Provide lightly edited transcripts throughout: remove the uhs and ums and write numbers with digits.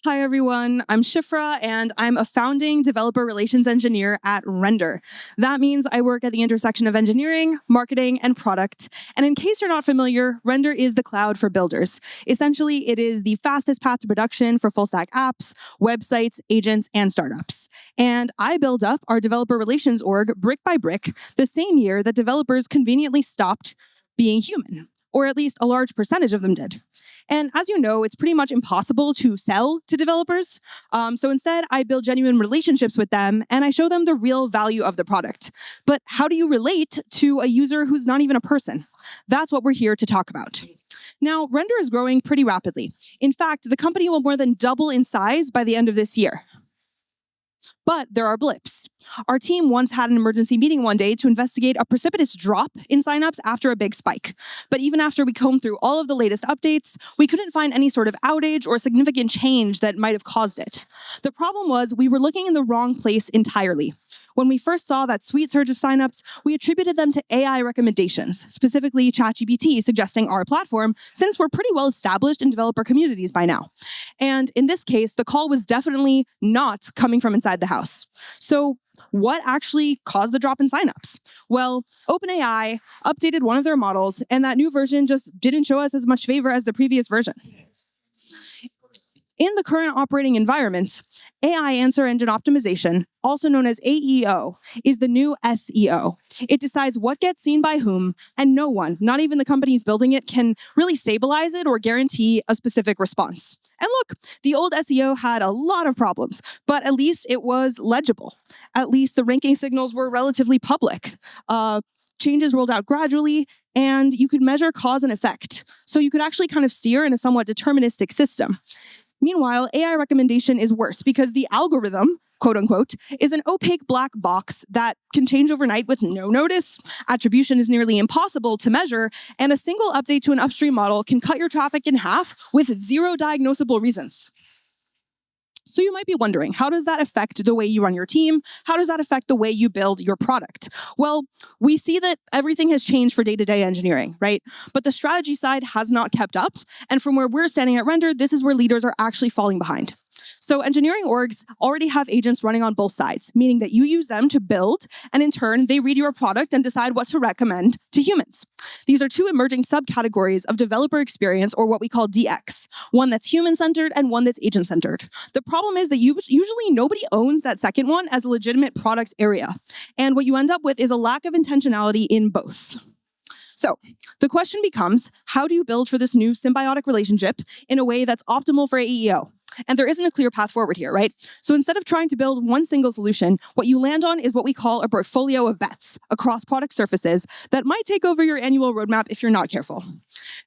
Hi, everyone. I'm Shifra, and I'm a founding developer relations engineer at Render. That means I work at the intersection of engineering, marketing, and product. And in case you're not familiar, Render is the cloud for builders. Essentially, it is the fastest path to production for full-stack apps, websites, agents, and startups. And I build up our developer relations org brick by brick the same year that developers conveniently stopped being human, or at least a large percentage of them did. And as you know, it's pretty much impossible to sell to developers. So instead, I build genuine relationships with them, and I show them the real value of the product. But how do you relate to a user who's not even a person? That's what we're here to talk about. Now, Render is growing pretty rapidly. In fact, the company will more than double in size by the end of this year. But there are blips. Our team once had an emergency meeting one day to investigate a precipitous drop in signups after a big spike. But even after we combed through all of the latest updates, we couldn't find any sort of outage or significant change that might have caused it. The problem was we were looking in the wrong place entirely. When we first saw that sweet surge of signups, we attributed them to AI recommendations, specifically ChatGPT suggesting our platform, since we're pretty well established in developer communities by now. And in this case, the call was definitely not coming from inside the house. So what actually caused the drop in signups? Well, OpenAI updated one of their models, and that new version just didn't show us as much favor as the previous version. In the current operating environment, AI answer engine optimization, also known as AEO, is the new SEO. It decides what gets seen by whom, and no one, not even the companies building it, can really stabilize it or guarantee a specific response. And look, the old SEO had a lot of problems, but at least it was legible. At least the ranking signals were relatively public. Changes rolled out gradually, and you could measure cause and effect. So you could actually kind of steer in a somewhat deterministic system. Meanwhile, AI recommendation is worse because the algorithm, quote unquote, is an opaque black box that can change overnight with no notice. Attribution is nearly impossible to measure, and a single update to an upstream model can cut your traffic in half with zero diagnosable reasons. So you might be wondering, how does that affect the way you run your team? How does that affect the way you build your product? Well, we see that everything has changed for day-to-day engineering, right? But the strategy side has not kept up. And from where we're standing at Render, this is where leaders are actually falling behind. So engineering orgs already have agents running on both sides, meaning that you use them to build, and in turn, they read your product and decide what to recommend to humans. These are two emerging subcategories of developer experience, or what we call DX, one that's human-centered and one that's agent-centered. The problem is that usually nobody owns that second one as a legitimate product area. And what you end up with is a lack of intentionality in both. So the question becomes, how do you build for this new symbiotic relationship in a way that's optimal for AEO? And there isn't a clear path forward here, right? So instead of trying to build one single solution, what you land on is what we call a portfolio of bets across product surfaces that might take over your annual roadmap if you're not careful.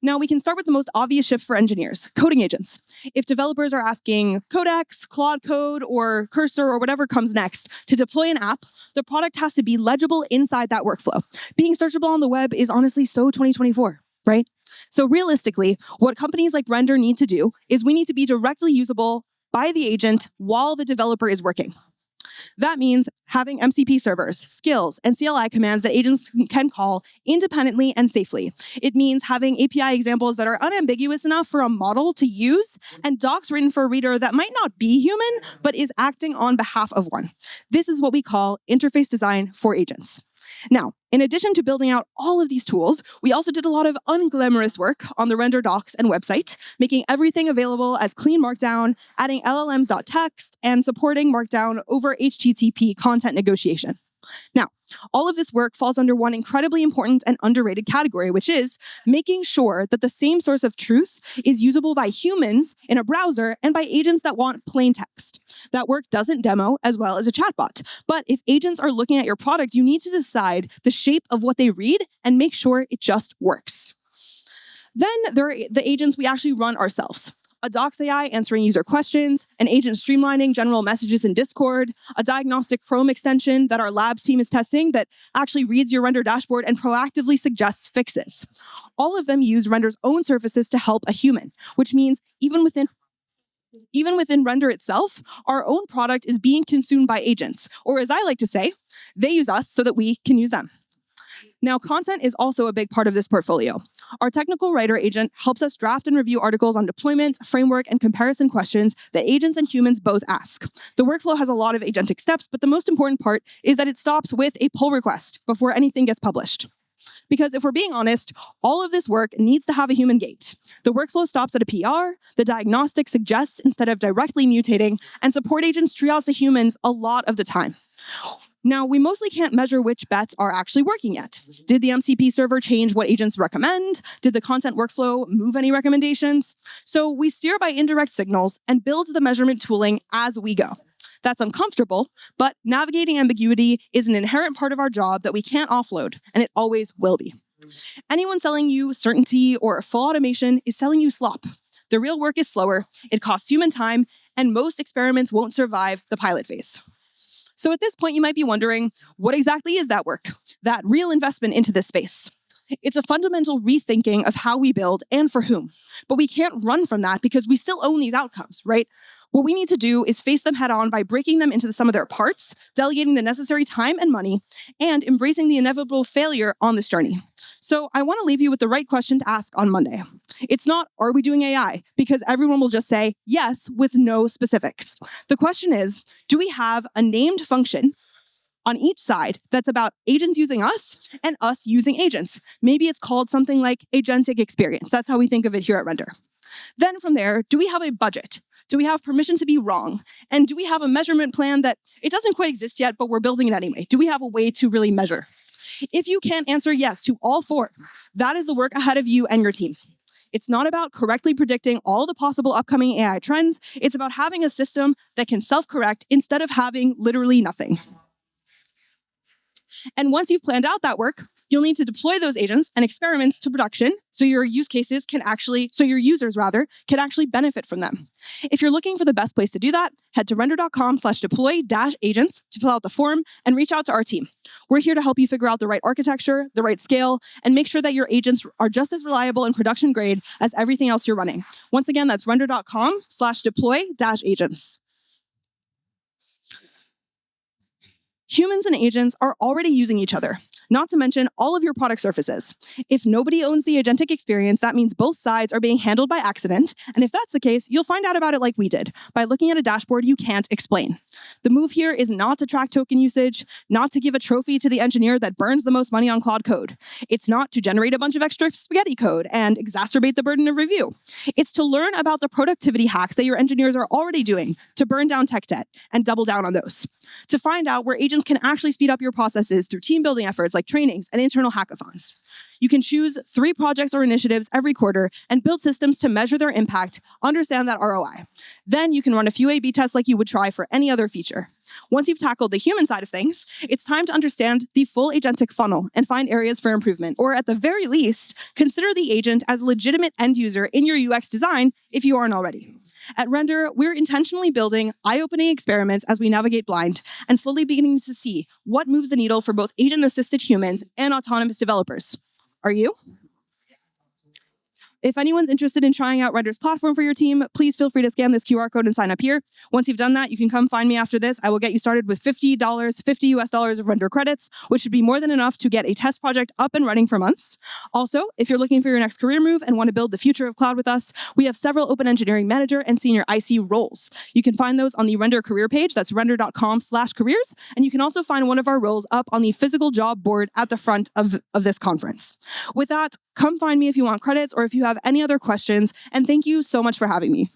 Now, we can start with the most obvious shift for engineers, coding agents. If developers are asking Codex, Claude Code, or Cursor, or whatever comes next to deploy an app, the product has to be legible inside that workflow. Being searchable on the web is honestly so 2024, right? So realistically, what companies like Render need to do is we need to be directly usable by the agent while the developer is working. That means having MCP servers, skills, and CLI commands that agents can call independently and safely. It means having API examples that are unambiguous enough for a model to use, and docs written for a reader that might not be human, but is acting on behalf of one. This is what we call interface design for agents. Now, in addition to building out all of these tools, we also did a lot of unglamorous work on the Render docs and website, making everything available as clean Markdown, adding LLMs.txt, and supporting Markdown over HTTP content negotiation. Now, all of this work falls under one incredibly important and underrated category, which is making sure that the same source of truth is usable by humans in a browser and by agents that want plain text. That work doesn't demo as well as a chatbot. But if agents are looking at your product, you need to decide the shape of what they read and make sure it just works. Then there are the agents we actually run ourselves. A Docs AI answering user questions, an agent streamlining general messages in Discord, a diagnostic Chrome extension that our labs team is testing that actually reads your Render dashboard and proactively suggests fixes. All of them use Render's own surfaces to help a human, which means even within Render itself, our own product is being consumed by agents, or as I like to say, they use us so that we can use them. Now, content is also a big part of this portfolio. Our technical writer agent helps us draft and review articles on deployment, framework, and comparison questions that agents and humans both ask. The workflow has a lot of agentic steps, but the most important part is that it stops with a pull request before anything gets published. Because if we're being honest, all of this work needs to have a human gate. The workflow stops at a PR, the diagnostic suggests instead of directly mutating, and support agents triage to humans a lot of the time. Now, we mostly can't measure which bets are actually working yet. Did the MCP server change what agents recommend? Did the content workflow move any recommendations? So we steer by indirect signals and build the measurement tooling as we go. That's uncomfortable, but navigating ambiguity is an inherent part of our job that we can't offload, and it always will be. Anyone selling you certainty or full automation is selling you slop. The real work is slower, it costs human time, and most experiments won't survive the pilot phase. So at this point, you might be wondering, what exactly is that work, that real investment into this space? It's a fundamental rethinking of how we build and for whom. But we can't run from that because we still own these outcomes, right? What we need to do is face them head on by breaking them into the sum of their parts, delegating the necessary time and money, and embracing the inevitable failure on this journey. So I want to leave you with the right question to ask on Monday. It's not, are we doing AI? Because everyone will just say yes with no specifics. The question is, do we have a named function on each side that's about agents using us and us using agents? Maybe it's called something like agentic experience. That's how we think of it here at Render. Then from there, do we have a budget? Do we have permission to be wrong? And do we have a measurement plan that it doesn't quite exist yet, but we're building it anyway? Do we have a way to really measure? If you can't answer yes to all four, that is the work ahead of you and your team. It's not about correctly predicting all the possible upcoming AI trends. It's about having a system that can self-correct instead of having literally nothing. And once you've planned out that work, you'll need to deploy those agents and experiments to production so your users can actually benefit from them. If you're looking for the best place to do that, head to render.com/deploy-agents to fill out the form and reach out to our team. We're here to help you figure out the right architecture, the right scale, and make sure that your agents are just as reliable and production grade as everything else you're running. Once again, that's render.com/deploy-agents. Humans and agents are already using each other, not to mention all of your product surfaces. If nobody owns the agentic experience, that means both sides are being handled by accident. And if that's the case, you'll find out about it like we did, by looking at a dashboard you can't explain. The move here is not to track token usage, not to give a trophy to the engineer that burns the most money on Claude Code. It's not to generate a bunch of extra spaghetti code and exacerbate the burden of review. It's to learn about the productivity hacks that your engineers are already doing to burn down tech debt and double down on those. To find out where agents can actually speed up your processes through team building efforts like trainings and internal hackathons. You can choose 3 projects or initiatives every quarter and build systems to measure their impact, understand that ROI. Then you can run a few A/B tests like you would try for any other feature. Once you've tackled the human side of things, it's time to understand the full agentic funnel and find areas for improvement, or at the very least, consider the agent as a legitimate end user in your UX design if you aren't already. At Render, we're intentionally building eye-opening experiments as we navigate blind and slowly beginning to see what moves the needle for both agent-assisted humans and autonomous developers. Are you? If anyone's interested in trying out Render's platform for your team, please feel free to scan this QR code and sign up here. Once you've done that, you can come find me after this. I will get you started with $50 US of Render credits, which should be more than enough to get a test project up and running for months. Also, if you're looking for your next career move and want to build the future of cloud with us, we have several open engineering manager and senior IC roles. You can find those on the Render career page. That's render.com/careers. And you can also find one of our roles up on the physical job board at the front of this conference. With that, come find me if you want credits or if you have any other questions, and thank you so much for having me.